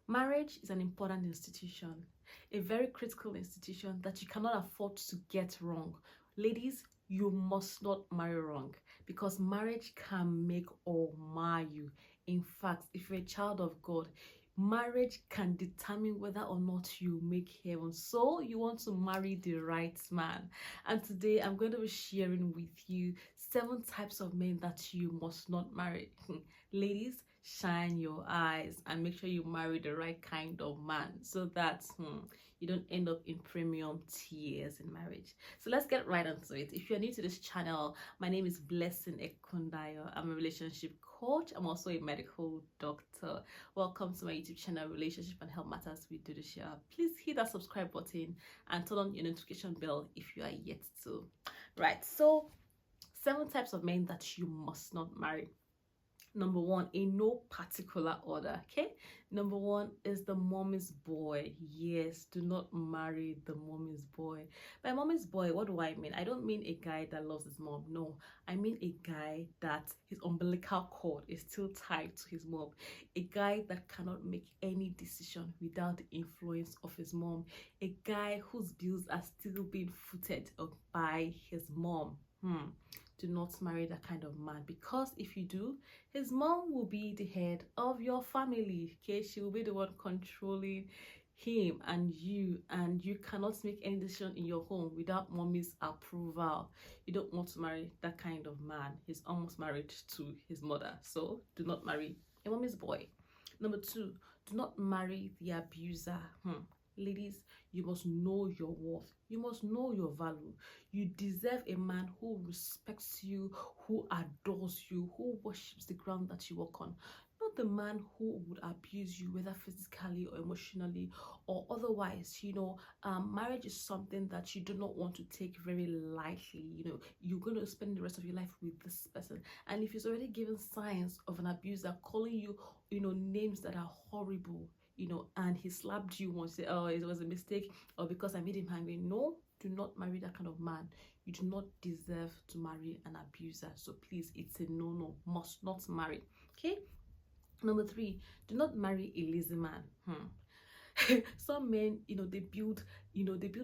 Marriage is an important institution, a very critical institution that you cannot afford to get wrong. Ladies, you must not marry wrong because marriage can make or mar you. In fact, if you're a child of God, marriage can determine whether or not you make heaven. So you want to marry the right man. And today I'm going to be sharing with you 7 types of men that you must not marry. Ladies, shine your eyes and make sure you marry the right kind of man so that you don't end up in premium tears in marriage. So let's get right into it. If you're new to this channel, my name is Blessing Ekundayo. I'm a relationship coach. I'm also a medical doctor. Welcome to my YouTube channel, Relationship and Health Matters with Dudisha. Please hit that subscribe button and turn on your notification bell if you are yet to. Right, so 7 types of men that you must not marry. Number 1, in no particular order. Okay, number 1 is the mommy's boy. Yes, do not marry the mommy's boy. By mommy's boy, what do I mean? I don't mean a guy that loves his mom. No, I mean a guy that his umbilical cord is still tied to his mom. A guy that cannot make any decision without the influence of his mom. A guy whose bills are still being footed by his mom. Do not marry that kind of man, because if you do, his mom will be the head of your family. Okay, she will be the one controlling him and you cannot make any decision in your home without mommy's approval. You don't want to marry that kind of man. He's almost married to his mother, so do not marry a mommy's boy. Number 2, do not marry the abuser. Ladies, you must know your worth. You must know your value. You deserve a man who respects you, who adores you, who worships the ground that you walk on. Not the man who would abuse you, whether physically or emotionally or otherwise. Marriage is something that you do not want to take very lightly. You're going to spend the rest of your life with this person. And if he's already given signs of an abuser, calling you, names that are horrible, and he slapped you once, say, oh, it was a mistake, or because I made him angry. No, do not marry that kind of man. You do not deserve to marry an abuser. So please, it's a no, must not marry. Okay. Number 3, do not marry a lazy man. Some men, they build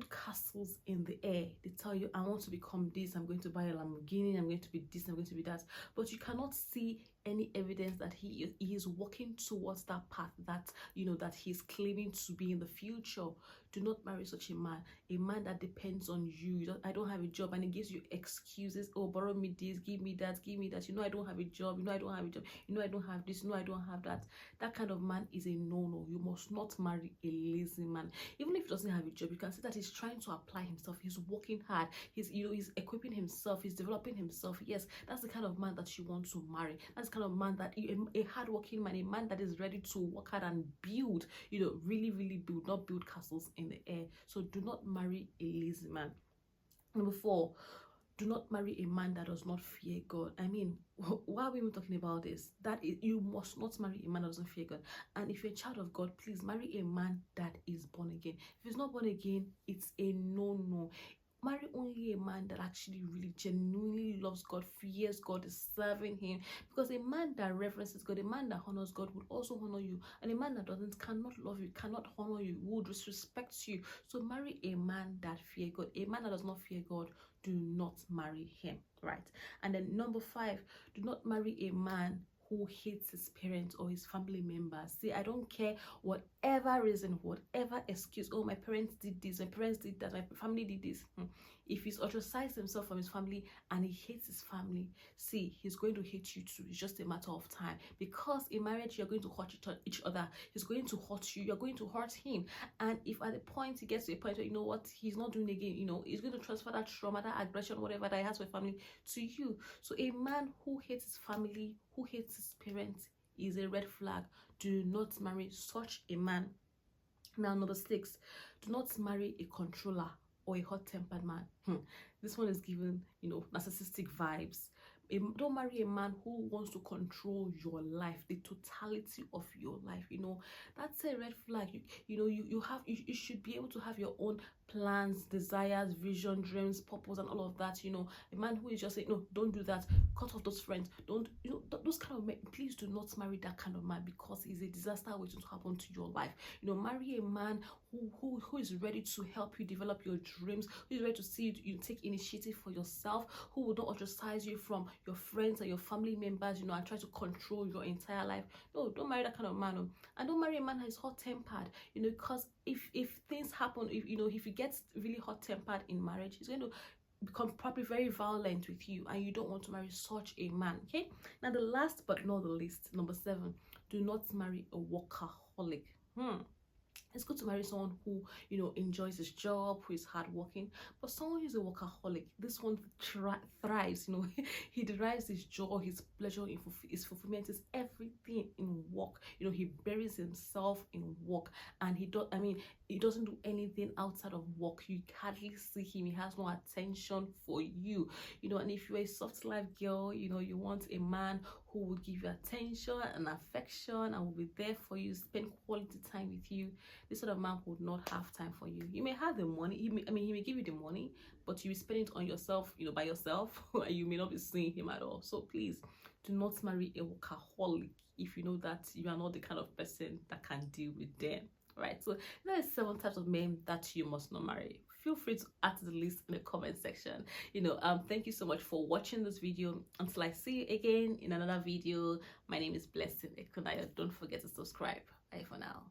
castles in the air. They tell you, I want to become this, I'm going to buy a Lamborghini, I'm going to be this, I'm going to be that, but you cannot see any evidence that he is walking towards that path that that he's claiming to be in the future. Do not marry such a man that depends on you. I don't have a job, and he gives you excuses. Oh, borrow me this, give me that. I don't have a job. I don't have a job. I don't have this. I don't have that. That kind of man is a no. You must not marry a lazy man. Even if he doesn't have a job, you can see that he's trying to apply himself. He's working hard. He's equipping himself. He's developing himself. Yes, that's the kind of man that you want to marry. That's the kind of man that a hardworking man, a man that is ready to work hard and build. Really, really build, not build castles in the air. So do not marry a lazy man. Number 4, do not marry a man that does not fear God. I mean, why are we even talking about this? You must not marry a man that doesn't fear God. And if you're a child of God, please marry a man that is born again. If he's not born again, it's a no. Marry only a man that actually really genuinely loves God, fears God, is serving him. Because a man that reverences God, a man that honors God, would also honor you. And a man that doesn't cannot love you, cannot honor you, would disrespect you. So marry a man that fears God. A man that does not fear God, do not marry him. Right? And then number 5, do not marry a man who hates his parents or his family members. See, I don't care whatever reason, whatever excuse. Oh, my parents did this, my parents did that, my family did this. If he's ostracized himself from his family and he hates his family, see, he's going to hate you too. It's just a matter of time. Because in marriage, you're going to hurt each other. He's going to hurt you. You're going to hurt him. And if at the point he gets to a point where, he's not doing again, he's going to transfer that trauma, that aggression, whatever that he has for family to you. So a man who hates his family, who hates his parents, is a red flag. Do not marry such a man. Now, number 6, do not marry a controller or a hot-tempered man. This one is given, narcissistic vibes. Don't marry a man who wants to control your life, the totality of your life. You know, that's a red flag. You should be able to have your own plans, desires, vision, dreams, purpose, and all of that. You know, a man who is just saying, no, don't do that, cut off those friends, don't, those kind of men. Please do not marry that kind of man, because it's a disaster waiting to happen to your life. You know, marry a man who is ready to help you develop your dreams, who is ready to see you take initiative for yourself, who will not ostracize you from your friends and your family members, you know, and try to control your entire life. No, don't marry that kind of man. No. And don't marry a man that is hot-tempered, you know, because if things happen, if he gets really hot-tempered in marriage, he's going to become probably very violent with you, and you don't want to marry such a man. Okay, now the last but not the least, number 7, do not marry a workaholic. It's good to marry someone who, you know, enjoys his job, who is hardworking, but someone who's a workaholic, this one thrives, you know, he derives his joy, his pleasure, his fulfillment, is everything in work. You know, he buries himself in work, and he doesn't do anything outside of work. You hardly see him. He has no attention for you, you know. And if you're a soft life girl, you know, you want a man who will give you attention and affection and will be there for you, spend quality time with you, this sort of man would not have time for you. You may have the money, he may give you the money, but you will spend it on yourself, you know, by yourself, and you may not be seeing him at all. So please do not marry a workaholic if you know that you are not the kind of person that can deal with them. Right, so there are 7 types of men that you must not marry. Feel free to add to the list in the comment section. You know, thank you so much for watching this video. Until I see you again in another video, my name is Blessing Ekundayo. Don't forget to subscribe. Bye for now.